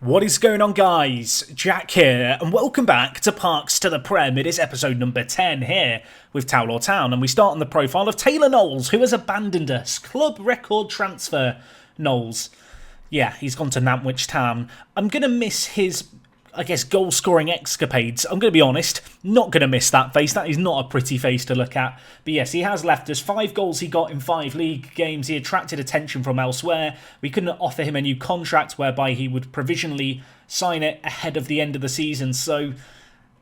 What is going on, guys? Jack here, and welcome back to Parks to the Prem. It is episode number 10 here with Towel or Town, and we start on the profile of Taylor Knowles, who has abandoned us. Club record transfer, Knowles. Yeah, he's gone to Nantwich Town. I'm going to miss his, goal-scoring escapades. I'm going to be honest, not going to miss that face. That is not a pretty face to look at. But yes, he has left us. 5 goals he got in 5 league games. He attracted attention from elsewhere. We couldn't offer him a new contract whereby he would provisionally sign it ahead of the end of the season. So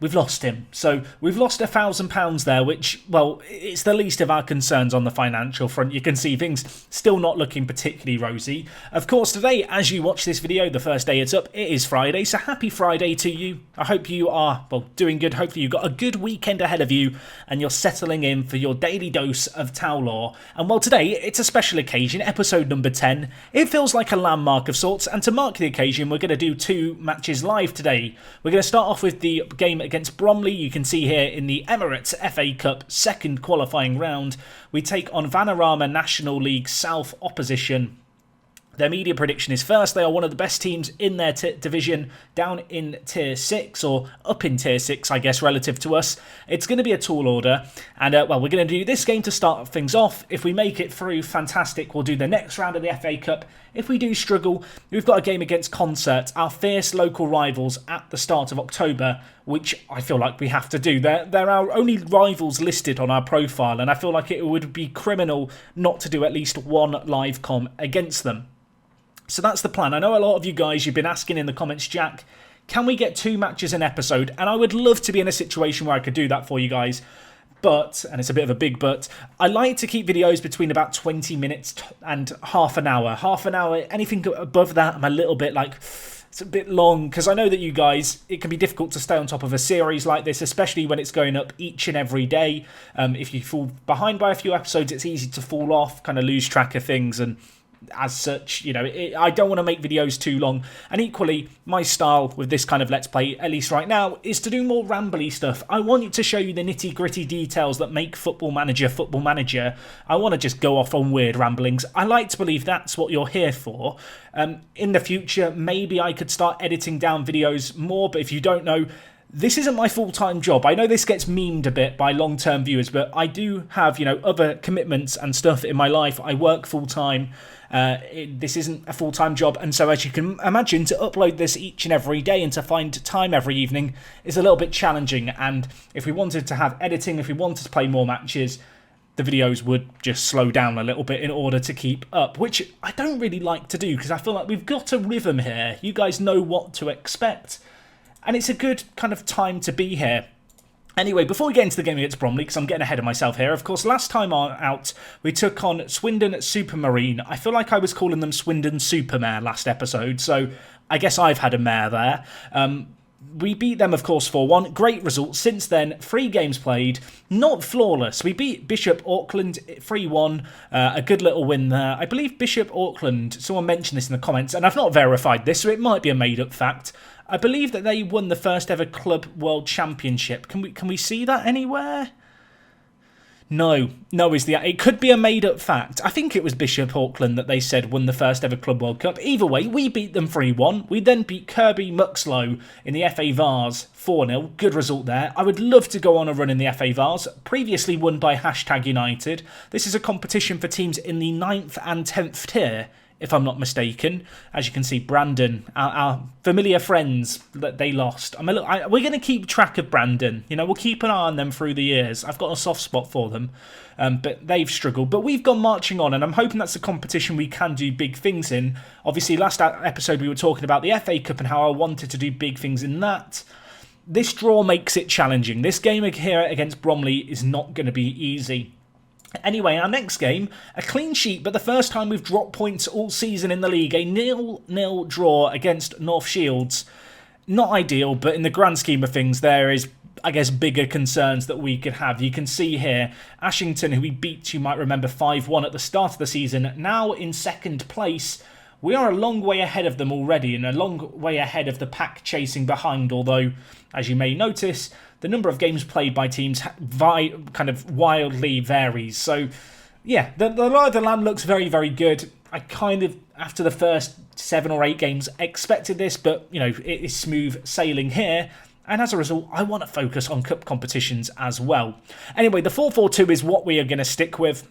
we've lost him. So we've lost £1,000 there, which, well, it's the least of our concerns on the financial front. You can see things still not looking particularly rosy. Of course, today, as you watch this video, the first day it's up, it is Friday. So happy Friday to you. I hope you are, well, doing good. Hopefully you've got a good weekend ahead of you and you're settling in for your daily dose of Towel Law. And well, today, it's a special occasion, episode number 10. It feels like a landmark of sorts. And to mark the occasion, we're going to do 2 matches live today. We're going to start off with the game against Bromley. You can see here in the Emirates FA Cup second qualifying round, we take on Vanarama National League South opposition. Their media prediction is first. They are one of the best teams in their division, down in Tier 6, or up in Tier 6, I guess, relative to us. It's going to be a tall order, and, well, we're going to do this game to start things off. If we make it through, fantastic. We'll do the next round of the FA Cup. If we do struggle, we've got a game against Concert, our fierce local rivals, at the start of October, which I feel like we have to do. They're our only rivals listed on our profile, and I feel like it would be criminal not to do at least one live com against them. So that's the plan. I know a lot of you guys, you've been asking in the comments, Jack, can we get 2 matches an episode? And I would love to be in a situation where I could do that for you guys. But, and it's a bit of a big but, I like to keep videos between about 20 minutes and half an hour. Half an hour, anything above that, I'm a little bit like, it's a bit long. Because I know that you guys, it can be difficult to stay on top of a series like this, especially when it's going up each and every day. If you fall behind by a few episodes, it's easy to fall off, kind of lose track of things, and as such, you know, I don't want to make videos too long. And equally, my style with this kind of Let's Play, at least right now, is to do more rambly stuff. I want you to show you the nitty-gritty details that make Football Manager Football Manager. I want to just go off on weird ramblings. I like to believe that's what you're here for. In the future, maybe I could start editing down videos more, but if you don't know, this isn't my full-time job. I know this gets memed a bit by long-term viewers, but I do have, you know, other commitments and stuff in my life. I work full-time. This isn't a full-time job, and so as you can imagine, to upload this each and every day and to find time every evening is a little bit challenging. And if we wanted to have editing, if we wanted to play more matches, the videos would just slow down a little bit in order to keep up, which I don't really like to do because I feel like we've got a rhythm here. You guys know what to expect. And it's a good kind of time to be here. Anyway, before we get into the game against Bromley, because I'm getting ahead of myself here, of course, last time out, we took on Swindon Supermarine. I feel like I was calling them Swindon Supermare last episode, so I guess I've had a mare there. We beat them, of course, 4-1. Great result. Since then, 3 games played. Not flawless. We beat Bishop Auckland 3-1. A good little win there. I believe Bishop Auckland, someone mentioned this in the comments, and I've not verified this, so it might be a made-up fact. I believe that they won the first ever Club World Championship. Can we see that anywhere? No is the... It could be a made-up fact. I think it was Bishop Auckland that they said won the first ever Club World Cup. Either way, we beat them 3-1. We then beat Kirby Muxloe in the FA Vars 4-0. Good result there. I would love to go on a run in the FA Vars. Previously won by #United. This is a competition for teams in the 9th and 10th tier, if I'm not mistaken. As you can see, Brandon, our familiar friends, that they lost. We're going to keep track of Brandon. You know, we'll keep an eye on them through the years. I've got a soft spot for them, but they've struggled. But we've gone marching on, and I'm hoping that's a competition we can do big things in. Obviously, last episode we were talking about the FA Cup and how I wanted to do big things in that. This draw makes it challenging. This game here against Bromley is not going to be easy. Anyway, our next game, a clean sheet, but the first time we've dropped points all season in the league. A 0-0 draw against North Shields. Not ideal, but in the grand scheme of things, there is, I guess, bigger concerns that we could have. You can see here, Ashington, who we beat, you might remember, 5-1 at the start of the season, now in second place. We are a long way ahead of them already, and a long way ahead of the pack chasing behind, although, as you may notice, the number of games played by teams kind of wildly varies. So Yeah, the lie of the land looks very, very good. I kind of, after the first 7 or 8 games, expected this, but, you know, it is smooth sailing here. And as a result, I want to focus on cup competitions as well. Anyway, the 4-4-2 is what we are going to stick with.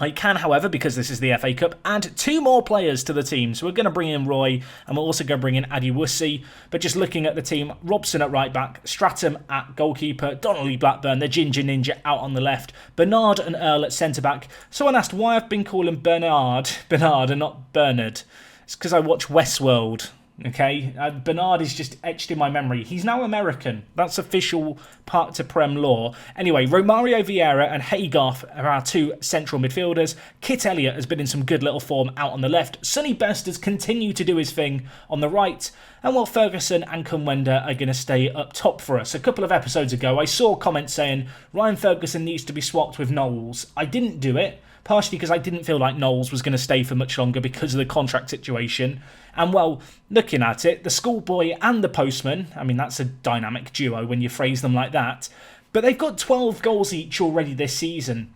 I can, however, because this is the FA Cup, add 2 more players to the team. So we're going to bring in Roy, and we're also going to bring in Adiwusi. But just looking at the team, Robson at right back, Stratham at goalkeeper, Donnelly Blackburn, the Ginger Ninja out on the left, Bernard and Earl at centre-back. Someone asked why I've been calling Bernard and not Bernard. It's because I watch Westworld. Okay, Bernard is just etched in my memory. He's now American. That's official part to Prem law. Anyway, Romario Vieira and Haygarth are our 2 central midfielders. Kit Elliott has been in some good little form out on the left. Sonny Best has continued to do his thing on the right. And while Ferguson and Kumwenda are going to stay up top for us. A couple of episodes ago, I saw comments saying Ryan Ferguson needs to be swapped with Knowles. I didn't do it. Partially because I didn't feel like Knowles was going to stay for much longer because of the contract situation. And well, looking at it, the schoolboy and the postman, I mean, that's a dynamic duo when you phrase them like that. But they've got 12 goals each already this season.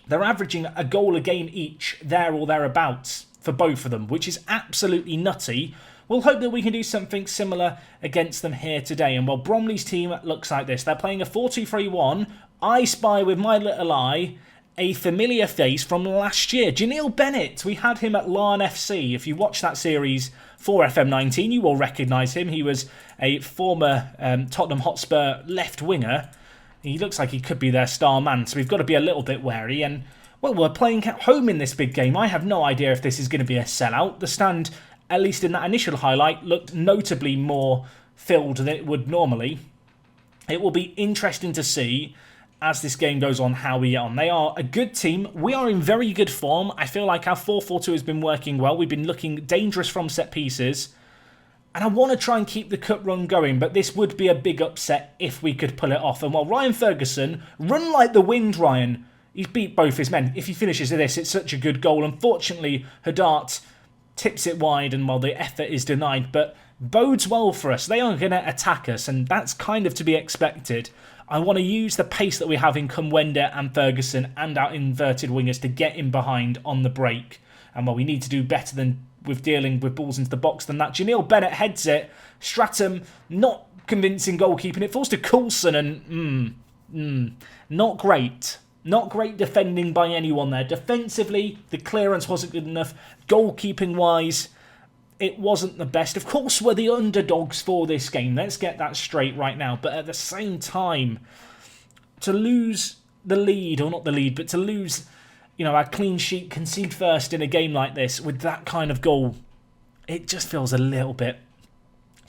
They're averaging a goal a game each, there or thereabouts, for both of them, which is absolutely nutty. We'll hope that we can do something similar against them here today. And well, Bromley's team looks like this. They're playing a 4-2-3-1. I spy with my little eye a familiar face from last year. Janeel Bennett, we had him at Larne FC. If you watch that series for FM19, you will recognise him. He was a former Tottenham Hotspur left winger. He looks like he could be their star man, so we've got to be a little bit wary. And, well, we're playing at home in this big game. I have no idea if this is going to be a sellout. The stand, at least in that initial highlight, looked notably more filled than it would normally. It will be interesting to see as this game goes on how we get on. They are a good team. We are in very good form. I feel like our 4-4-2 has been working well. We've been looking dangerous from set pieces. And I want to try and keep the cup run going, but this would be a big upset if we could pull it off. And while Ryan Ferguson, run like the wind, Ryan. He's beat both his men. If he finishes this, it's such a good goal. Unfortunately, Hadart tips it wide and, well, the effort is denied. But bodes well for us. They are going to attack us, and that's kind of to be expected. I want to use the pace that we have in Kumwenda and Ferguson and our inverted wingers to get in behind on the break. And well, we need to do better than with dealing with balls into the box than that. Janeel Bennett heads it. Stratham, not convincing goalkeeping. It falls to Coulson and not great. Not great defending by anyone there. Defensively, the clearance wasn't good enough. Goalkeeping-wise, it wasn't the best. Of course, we're the underdogs for this game. Let's get that straight right now. But at the same time, to lose the lead, or not the lead, but to lose, you know, our clean sheet, concede first in a game like this with that kind of goal, it just feels a little bit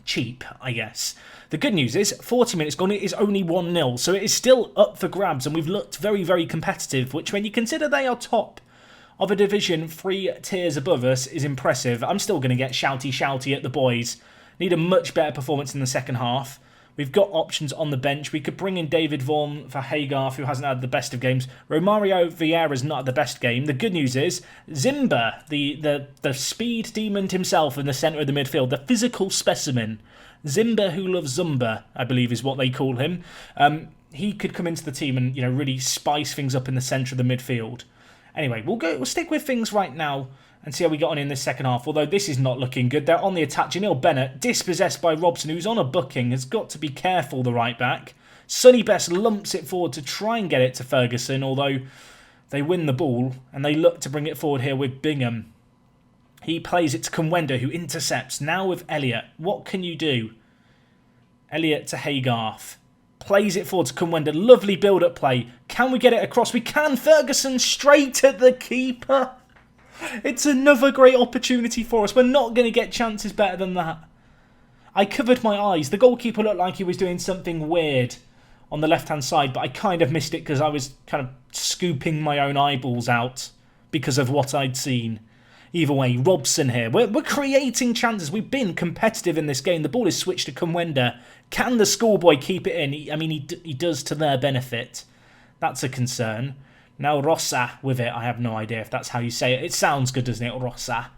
cheap, I guess. The good news is, 40 minutes gone, it is only 1-0. So it is still up for grabs, and we've looked very, very competitive, which when you consider they are top of a division 3 tiers above us is impressive. I'm still going to get shouty at the boys. Need a much better performance in the second half. We've got options on the bench. We could bring in David Vaughan for Haygarth, who hasn't had the best of games. Romario Vieira's not had the best game. The good news is, Zimba, the speed demon himself in the centre of the midfield, the physical specimen, Zimba who loves Zumba, I believe is what they call him. He could come into the team and, you know, really spice things up in the centre of the midfield. Anyway, we'll stick with things right now and see how we get on in this second half. Although this is not looking good. They're on the attack. Janeel Bennett, dispossessed by Robson, who's on a booking, has got to be careful, the right back. Sonny Best lumps it forward to try and get it to Ferguson, although they win the ball and they look to bring it forward here with Bingham. He plays it to Kumwenda, who intercepts. Now with Elliott. What can you do? Elliott to Haygarth. Plays it forward to Kumwenda. Lovely build-up play. Can we get it across? We can. Ferguson straight at the keeper. It's another great opportunity for us. We're not going to get chances better than that. I covered my eyes. The goalkeeper looked like he was doing something weird on the left-hand side, but I kind of missed it because I was kind of scooping my own eyeballs out because of what I'd seen. Either way, Robson here. We're creating chances. We've been competitive in this game. The ball is switched to Kumwenda. Can the schoolboy keep it in? He does to their benefit. That's a concern. Now Rossa with it. I have no idea if that's how you say it. It sounds good, doesn't it, Rossa?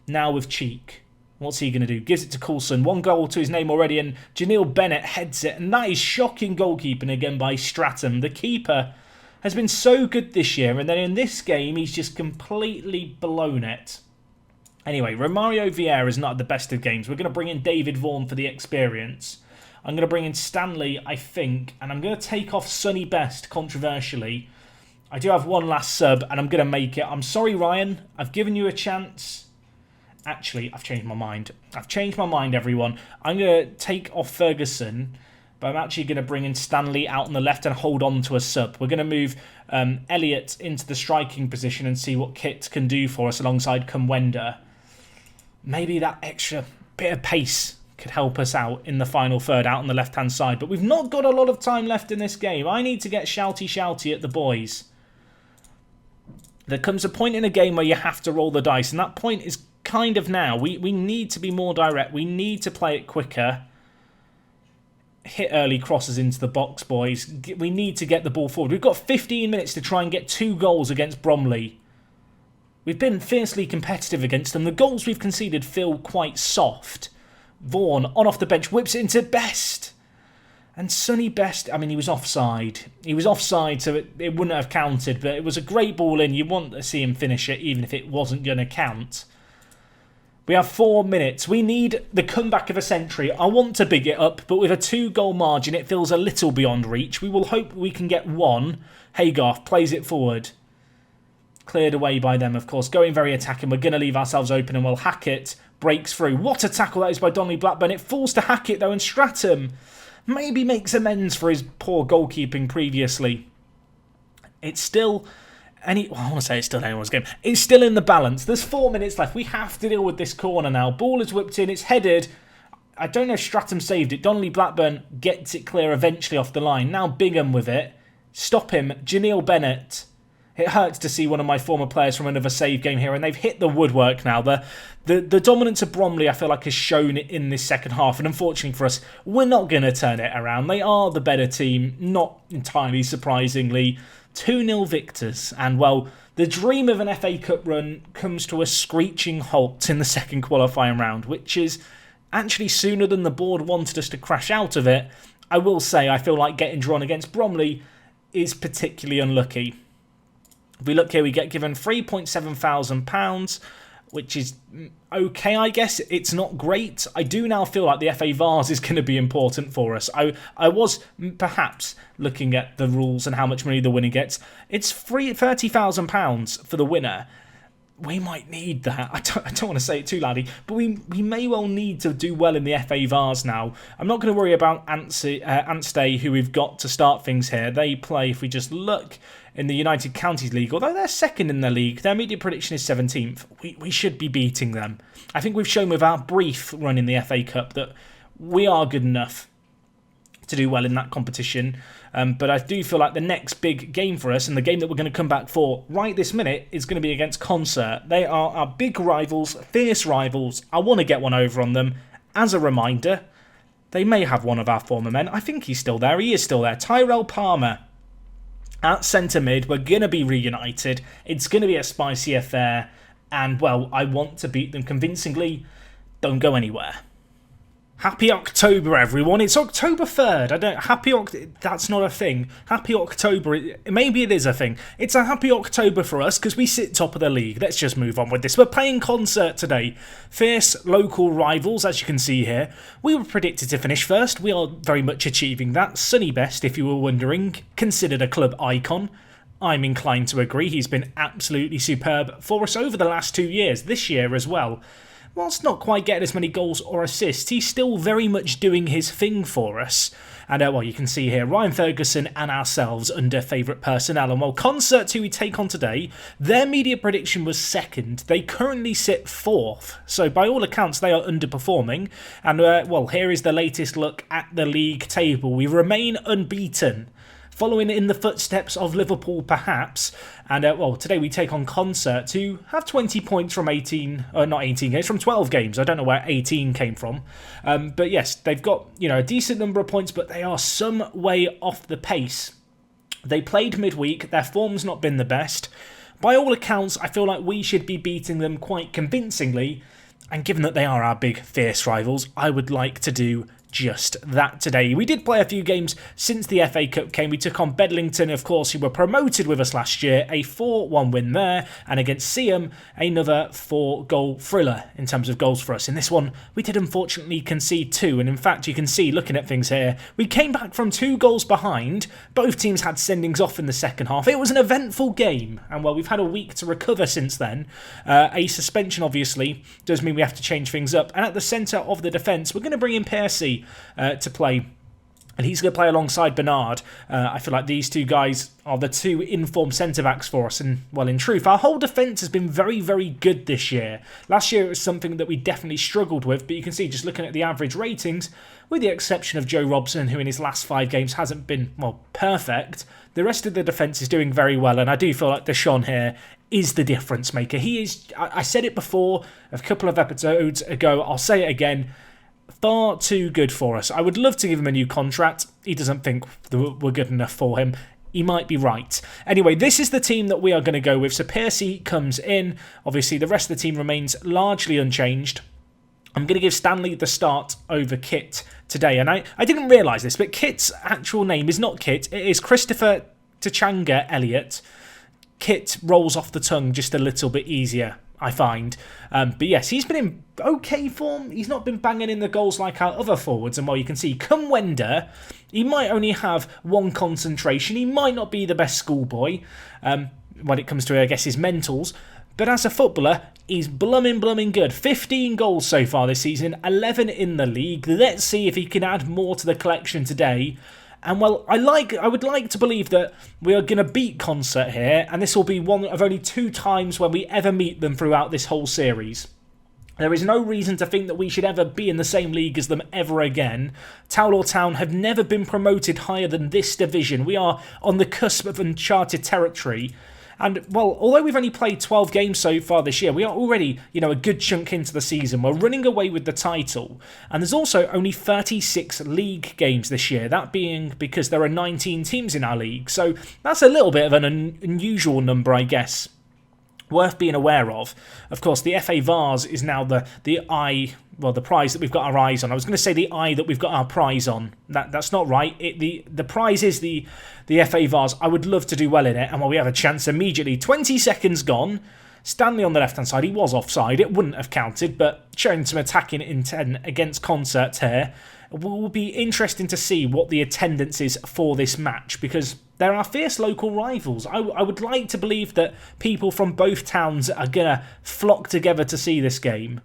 Now with Cheek. What's he going to do? Gives it to Coulson. 1 goal to his name already, and Janeel Bennett heads it. And that is shocking goalkeeping again by Stratham. The keeper has been so good this year, and then in this game, he's just completely blown it. Anyway, Romario Vieira is not the best of games. We're going to bring in David Vaughan for the experience. I'm going to bring in Stanley, I think, and I'm going to take off Sonny Best, controversially. I do have one last sub, and I'm going to make it. I'm sorry, Ryan. I've given you a chance. Actually, I've changed my mind. I've changed my mind, everyone. I'm going to take off Ferguson, but I'm actually going to bring in Stanley out on the left and hold on to a sub. We're going to move Elliott into the striking position and see what Kit can do for us alongside Kumwenda. Maybe that extra bit of pace could help us out in the final third out on the left-hand side. But we've not got a lot of time left in this game. I need to get shouty at the boys. There comes a point in a game where you have to roll the dice, and that point is kind of now. We need to be more direct. We need to play it quicker. Hit early crosses into the box, boys. We need to get the ball forward. We've got 15 minutes to try and get 2 goals against Bromley. We've been fiercely competitive against them. The goals we've conceded feel quite soft. Vaughan, on off the bench, whips it into Best. And Sonny Best, I mean, he was offside. He was offside, so it wouldn't have counted. But it was a great ball in. You want to see him finish it, even if it wasn't going to count. We have 4 minutes. We need the comeback of a century. I want to big it up, but with a 2-goal margin, it feels a little beyond reach. We will hope we can get one. Haygarth plays it forward. Cleared away by them, of course. Going very attacking. We're going to leave ourselves open and we'll Hackett. Breaks through. What a tackle that is by Donnelly Blackburn. It falls to Hackett, though, and Stratham maybe makes amends for his poor goalkeeping previously. It's still... I want to say it's still anyone's game. It's still in the balance. There's 4 minutes left. We have to deal with this corner now. Ball is whipped in. It's headed. I don't know if Stratham saved it. Donnelly Blackburn gets it clear eventually off the line. Now Bingham with it. Stop him. Janeel Bennett. It hurts to see one of my former players from another save game here, and they've hit the woodwork now. The dominance of Bromley, I feel like, has shown it in this second half, and unfortunately for us, we're not going to turn it around. They are the better team, not entirely surprisingly. 2-0 victors, and well, the dream of an FA Cup run comes to a screeching halt in the second qualifying round, which is actually sooner than the board wanted us to crash out of it. I will say I feel like getting drawn against Bromley is particularly unlucky. If we look here, we get given £3,700, which is okay, I guess. It's not great. I do now feel like the FA Vars is going to be important for us. I was perhaps looking at the rules and how much money the winner gets. It's £30,000 for the winner. We might need that. I don't want to say it too loudly, but we may well need to do well in the FA Vars now. I'm not going to worry about Anstey, who we've got to start things here. They play, if we just look, in the United Counties League. Although they're second in the league, their media prediction is 17th. We should be beating them. I think we've shown with our brief run in the FA Cup that we are good enough to do well in that competition. But I do feel like the next big game for us, and the game that we're going to come back for right this minute, is going to be against Concert. They are our big rivals, fierce rivals. I want to get one over on them. As a reminder, they may have one of our former men. I think he's still there. He is still there. Tyrell Palmer at centre mid. We're going to be reunited. It's going to be a spicy affair. And, well, I want to beat them convincingly. Don't go anywhere. Happy October, everyone. It's October 3rd. That's not a thing. Happy October. Maybe it is a thing. It's a happy October for us because we sit top of the league. Let's just move on with this. We're playing Concert today. Fierce local rivals, as you can see here. We were predicted to finish first. We are very much achieving that. Sonny Best, if you were wondering, considered a club icon. I'm inclined to agree. He's been absolutely superb for us over the last 2 years. This year as well. Whilst not quite getting as many goals or assists, he's still very much doing his thing for us. And, well, you can see here, Ryan Ferguson and ourselves under favourite personnel. And while Concert, who we take on today, their media prediction was second. They currently sit 4th. So, by all accounts, they are underperforming. And, well, here is the latest look at the league table. We remain unbeaten, following in the footsteps of Liverpool, perhaps. And, well, today we take on Concert, who have 20 points from 18 games, from 12 games. I don't know where 18 came from. But, yes, they've got, a decent number of points, but they are some way off the pace. They played midweek. Their form's not been the best. By all accounts, I feel like we should be beating them quite convincingly. And given that they are our big, fierce rivals, I would like to do just that today. We did play a few games since the FA Cup came. We took on Bedlington, of course, who were promoted with us last year, a 4-1 win there, and against Seaham, another 4-goal thriller in terms of goals for us. In this one, we did unfortunately concede 2, and in fact, you can see, looking at things here, we came back from 2 goals behind. Both teams had sendings off in the second half. It was an eventful game, and well, we've had a week to recover since then. A suspension, obviously, does mean we have to change things up, and at the centre of the defence, we're going to bring in Percy to play, and he's going to play alongside Bernard. I feel like these two guys are the 2 informed centre-backs for us, and well, in truth, our whole defence has been very, very good this year. Last year it was something that we definitely struggled with, but you can see just looking at the average ratings, with the exception of Joe Robson, who in his last 5 games hasn't been, well, perfect, the rest of the defence is doing very well, and I do feel like Deshaun here is the difference maker. He is, I said it before a couple of episodes ago, I'll say it again, far too good for us. I would love to give him a new contract. He doesn't think we're good enough for him. He might be right. Anyway, this is the team that we are going to go with. So Percy comes in. Obviously, the rest of the team remains largely unchanged. I'm going to give Stanley the start over Kit today. And I didn't realise this, but Kit's actual name is not Kit. It is Christopher Tachanga Elliott. Kit rolls off the tongue just a little bit easier, I find. But yes, he's been in okay form. He's not been banging in the goals like our other forwards. And while you can see, Kumwenda, he might only have 1 concentration. He might not be the best schoolboy when it comes to, I guess, his mentals. But as a footballer, he's blooming good. 15 goals so far this season, 11 in the league. Let's see if he can add more to the collection today. And well, I would like to believe that we are going to beat Concert here, and this will be one of only 2 times when we ever meet them throughout this whole series. There is no reason to think that we should ever be in the same league as them ever again. Towler Town have never been promoted higher than this division. We are on the cusp of uncharted territory. And, well, although we've only played 12 games so far this year, we are already, a good chunk into the season. We're running away with the title. And there's also only 36 league games this year, that being because there are 19 teams in our league. So that's a little bit of an unusual number, I guess. Worth being aware of. Of course, the FA Vars is now the prize that we've got our eyes on. I was going to say the eye that we've got our prize on. That's not right. The prize is the FA Vars. I would love to do well in it, and while we have a chance immediately. 20 seconds gone. Stanley on the left-hand side, he was offside. It wouldn't have counted, but showing some attacking intent against Concert here. It will be interesting to see what the attendance is for this match, because there are fierce local rivals. I would like to believe that people from both towns are going to flock together to see this game.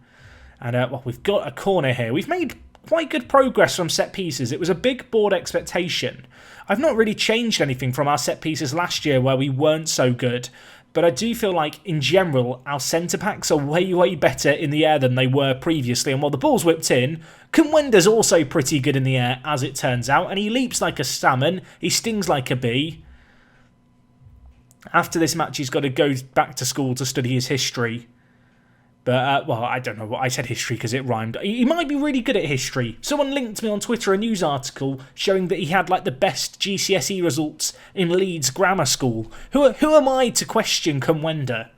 And well, we've got a corner here. We've made quite good progress from set pieces. It was a big board expectation. I've not really changed anything from our set pieces last year where we weren't so good. But I do feel like, in general, our centre-backs are way better in the air than they were previously. And while the ball's whipped in, Kumwenda's also pretty good in the air, as it turns out. And he leaps like a salmon. He stings like a bee. After this match, he's got to go back to school to study his history. But, well, I don't know what I said history because it rhymed. He might be really good at history. Someone linked me on Twitter a news article showing that he had, like, the best GCSE results in Leeds Grammar School. Who am I to question Kumwenda?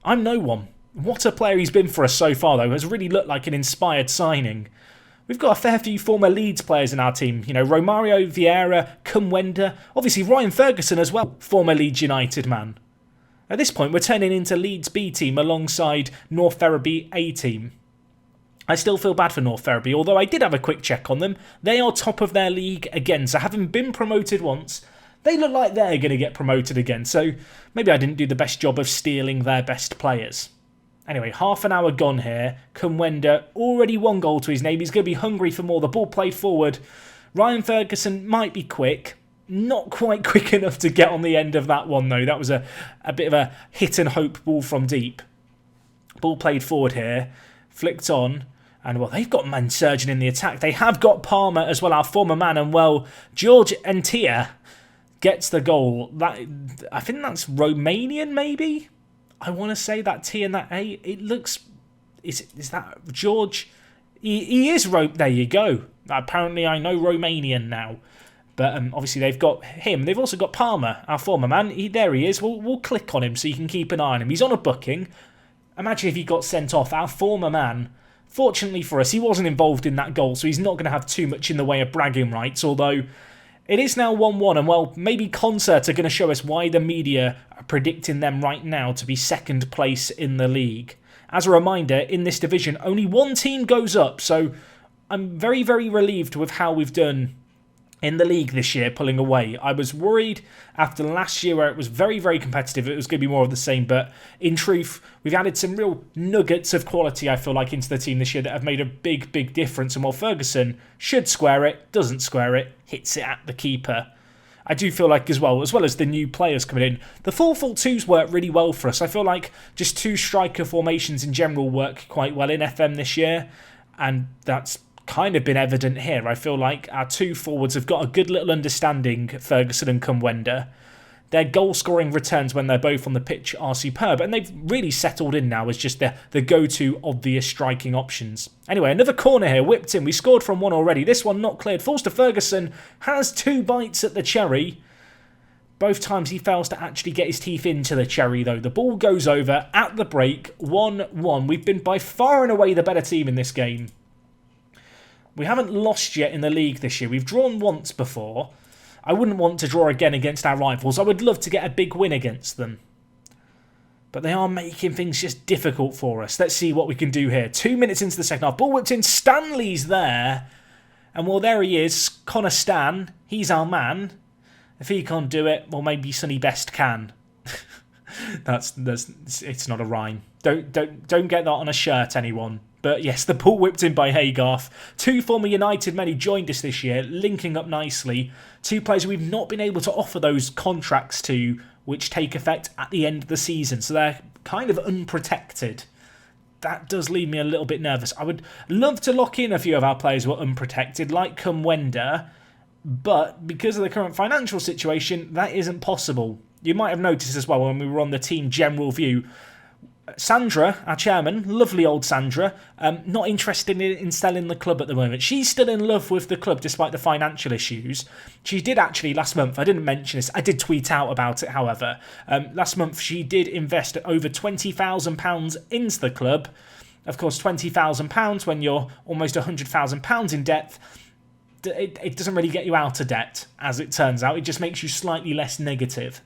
I'm no one. What a player he's been for us so far, though. Has really looked like an inspired signing. We've got a fair few former Leeds players in our team. Romario Vieira, Kumwenda, obviously Ryan Ferguson as well, former Leeds United man. At this point, we're turning into Leeds B team alongside North Ferriby A team. I still feel bad for North Ferriby, although I did have a quick check on them. They are top of their league again, so having been promoted once, they look like they're going to get promoted again. So maybe I didn't do the best job of stealing their best players. Anyway, half an hour gone here. Kumwenda, already 1 goal to his name. He's going to be hungry for more. The ball played forward. Ryan Ferguson might be quick. Not quite quick enough to get on the end of that one, though. That was a bit of a hit and hope ball from deep. Ball played forward here. Flicked on. And, well, they've got man surging in the attack. They have got Palmer as well, our former man. And, well, George Entia gets the goal. I think that's Romanian, maybe? I want to say that T and that A. It looks... Is that George? He is... There you go. Apparently, I know Romanian now. But obviously they've got him. They've also got Palmer, our former man. There he is. We'll click on him so you can keep an eye on him. He's on a booking. Imagine if he got sent off. Our former man Fortunately for us, he wasn't involved in that goal, so he's not going to have too much in the way of bragging rights, although it is now 1-1, and well, maybe Concert are going to show us why the media are predicting them right now to be second place in the league. As a reminder, in this division, only one team goes up, so I'm very, very relieved with how we've done in the league this year, pulling away. I was worried after last year where it was very, very competitive. It was going to be more of the same, but in truth, we've added some real nuggets of quality, I feel like, into the team this year that have made a big, big difference. And while Ferguson should square it, doesn't square it, hits it at the keeper. I do feel like as well as the new players coming in, the 4-4-2s work really well for us. I feel like just two striker formations in general work quite well in FM this year, and that's kind of been evident here. I feel like our two forwards have got a good little understanding, Ferguson and Kumwenda. Their goal-scoring returns when they're both on the pitch are superb, and they've really settled in now as just the go-to obvious striking options. Anyway, another corner here, whipped in. We scored from one already. This one not cleared. Falls to Ferguson, has two bites at the cherry. Both times he fails to actually get his teeth into the cherry, though. The ball goes over at the break, 1-1. We've been by far and away the better team in this game. We haven't lost yet in the league this year. We've drawn once before. I wouldn't want to draw again against our rivals. I would love to get a big win against them. But they are making things just difficult for us. Let's see what we can do here. 2 minutes into the second half. Ball whipped in. Stanley's there. And well, there he is. Connor Stan. He's our man. If he can't do it, well, maybe Sonny Best can. It's not a rhyme. Don't get that on a shirt, anyone. But yes, the ball whipped in by Haygarth. Two former United men who joined us this year, linking up nicely. Two players we've not been able to offer those contracts to, which take effect at the end of the season. So they're kind of unprotected. That does leave me a little bit nervous. I would love to lock in a few of our players who are unprotected, like Kumwenda. But because of the current financial situation, that isn't possible. You might have noticed as well when we were on the team general view, Sandra, our chairman, lovely old Sandra, not interested in selling the club at the moment. She's still in love with the club despite the financial issues. She did actually last month, I didn't mention this, I did tweet out about it however. Last month she did invest over £20,000 into the club. Of course, £20,000 when you're almost £100,000 in debt, it doesn't really get you out of debt, as it turns out. It just makes you slightly less negative.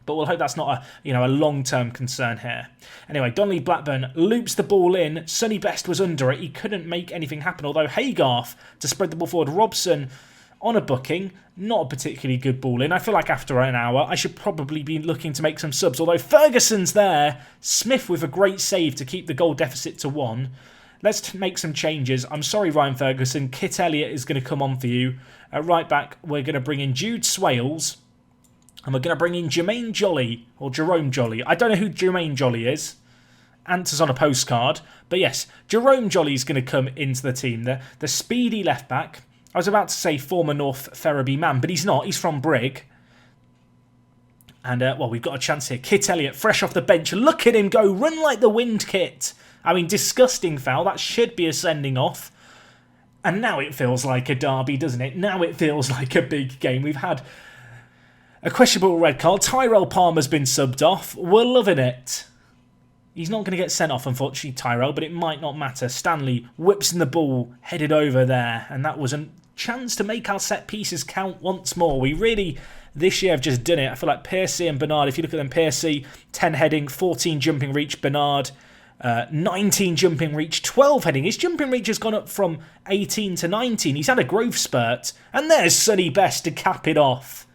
But we'll hope that's not a long-term concern here. Anyway, Donnelly Blackburn loops the ball in. Sonny Best was under it. He couldn't make anything happen. Although Haygarth to spread the ball forward. Robson on a booking. Not a particularly good ball in. I feel like after an hour, I should probably be looking to make some subs. Although Ferguson's there. Smith with a great save to keep the goal deficit to 1. Let's make some changes. I'm sorry, Ryan Ferguson. Kit Elliott is going to come on for you. At right back, we're going to bring in Jude Swales. And we're going to bring in Jermaine Jolly, or Jerome Jolly. I don't know who Jermaine Jolly is. Answers on a postcard. But yes, Jerome Jolly is going to come into the team. The speedy left-back. I was about to say former North Ferriby man, but he's not. He's from Brig. And, well, we've got a chance here. Kit Elliott, fresh off the bench. Look at him go. Run like the wind, Kit. I mean, disgusting foul. That should be a sending off. And now it feels like a derby, doesn't it? Now it feels like a big game. We've had a questionable red card. Tyrell Palmer's been subbed off. We're loving it. He's not going to get sent off, unfortunately, Tyrell, but it might not matter. Stanley whips in the ball, headed over there, and that was a chance to make our set pieces count once more. We really, this year, have just done it. I feel like Piercy and Bernard, if you look at them, Piercy, 10 heading, 14 jumping reach. Bernard, 19 jumping reach, 12 heading. His jumping reach has gone up from 18 to 19. He's had a growth spurt. And there's Sonny Best to cap it off.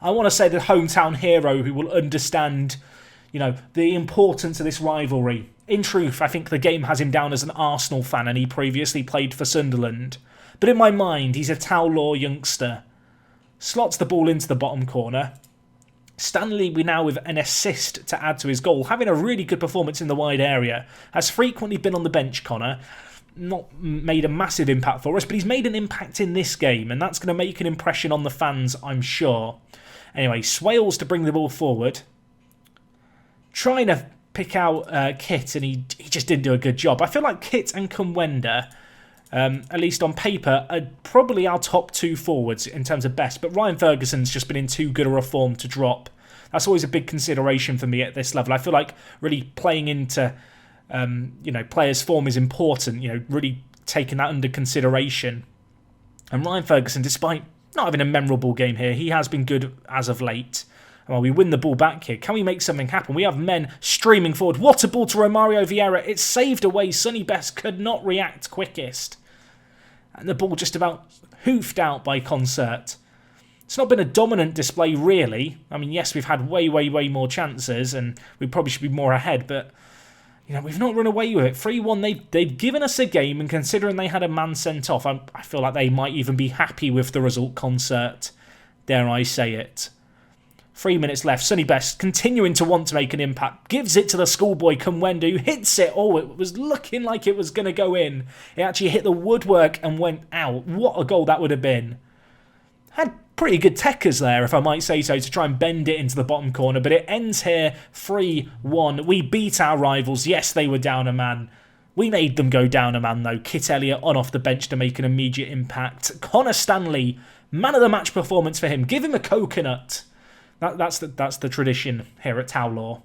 I want to say the hometown hero who will understand, the importance of this rivalry. In truth, I think the game has him down as an Arsenal fan and he previously played for Sunderland. But in my mind, he's a Tow Law youngster. Slots the ball into the bottom corner. Stanley, we now with an assist to add to his goal, having a really good performance in the wide area. Has frequently been on the bench, Connor. Not made a massive impact for us, but he's made an impact in this game, and that's going to make an impression on the fans, I'm sure. Anyway, Swales to bring the ball forward. Trying to pick out Kit, and he just didn't do a good job. I feel like Kit and Kumwenda, at least on paper, are probably our top two forwards in terms of best, but Ryan Ferguson's just been in too good a form to drop. That's always a big consideration for me at this level. I feel like really playing into You know, players' form is important, you know, really taking that under consideration. And Ryan Ferguson, despite not having a memorable game here, he has been good as of late. Well, we win the ball back here. Can we make something happen? We have men streaming forward. What a ball to Romario Vieira. It's saved away. Sonny Best could not react quickest. And the ball just about hoofed out by Concert. It's not been a dominant display, really. I mean, yes, we've had way more chances, and we probably should be more ahead, but you know, we've not run away with it. 3-1, they've given us a game, and considering they had a man sent off, I feel like they might even be happy with the result. Concert, dare I say it. 3 minutes left. Sonny Best continuing to want to make an impact. Gives it to the schoolboy Kumwendu. Hits it. Oh, it was looking like it was going to go in. It actually hit the woodwork and went out. What a goal that would have been. Had pretty good techers there, if I might say so, to try and bend it into the bottom corner. But it ends here 3-1. We beat our rivals. Yes, they were down a man. We made them go down a man, though. Kit Elliott on off the bench to make an immediate impact. Connor Stanley, man of the match performance for him. Give him a coconut. That's the tradition here at Towlaw.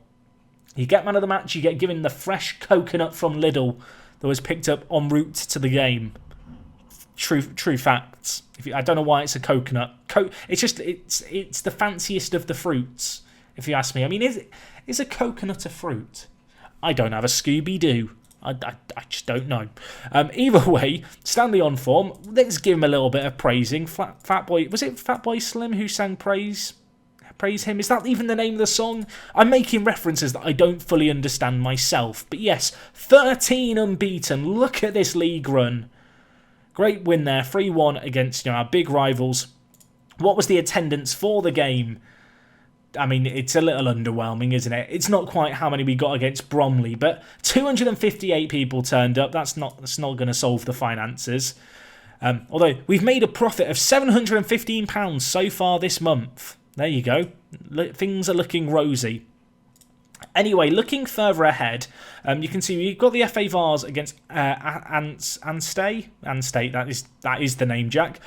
You get man of the match, you get given the fresh coconut from Lidl that was picked up en route to the game. True facts. I don't know why it's a coconut. It's the fanciest of the fruits, if you ask me. I mean, is a coconut a fruit? I don't have a Scooby-Doo. I just don't know. Either way, Stanley on form. Let's give him a little bit of praising. Fatboy, was it Fatboy Slim who sang praise him? Is that even the name of the song? I'm making references that I don't fully understand myself. But yes, 13 unbeaten. Look at this league run. Great win there. 3-1 against our big rivals. What was the attendance for the game? I mean, it's a little underwhelming, isn't it? It's not quite how many we got against Bromley, but 258 people turned up. That's not going to solve the finances. Although we've made a profit of £715 so far this month. There you go. Things are looking rosy. Anyway, looking further ahead, you can see we've got the FA Vars against Anstate. That is the name, Jack.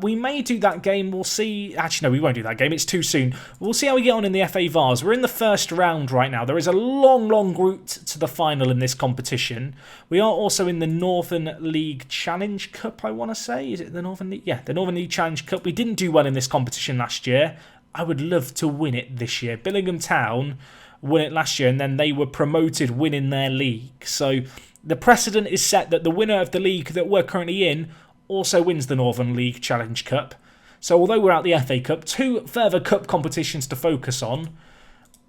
We may do that game. We'll see. Actually, no, we won't do that game. It's too soon. We'll see how we get on in the FA Vars. We're in the first round right now. There is a long route to the final in this competition. We are also in the Northern League Challenge Cup, I want to say. Is it the Northern League? Yeah, the Northern League Challenge Cup. We didn't do well in this competition last year. I would love to win it this year. Billingham Town won it last year, and then they were promoted winning their league. So the precedent is set that the winner of the league that we're currently in also wins the Northern League Challenge Cup. So although we're out the FA Cup, 2 further cup competitions to focus on.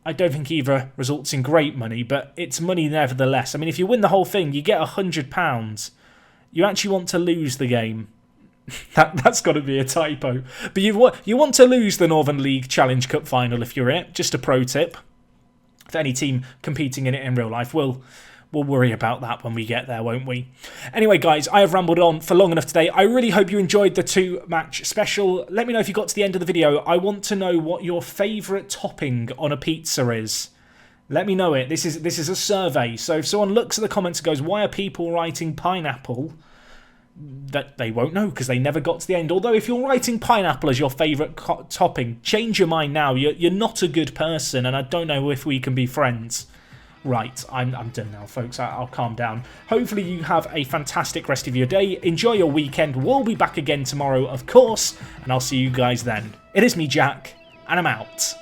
I don't think either results in great money, but it's money nevertheless. I mean, if you win the whole thing, you get £100. You actually want to lose the game. That's got to be a typo. But you want to lose the Northern League Challenge Cup final if you're in it. Just a pro tip. For any team competing in it in real life, we'll worry about that when we get there, won't we? Anyway, guys, I have rambled on for long enough today. I really hope you enjoyed the 2-match special. Let me know if you got to the end of the video. I want to know what your favourite topping on a pizza is. Let me know it. This is a survey. So if someone looks at the comments and goes, why are people writing pineapple? That they won't know because they never got to the end. Although if you're writing pineapple as your favourite topping, change your mind now. You're not a good person, and I don't know if we can be friends. Right, I'm done now, folks. I'll calm down. Hopefully you have a fantastic rest of your day. Enjoy your weekend. We'll be back again tomorrow, of course, and I'll see you guys then. It is me, Jack, and I'm out.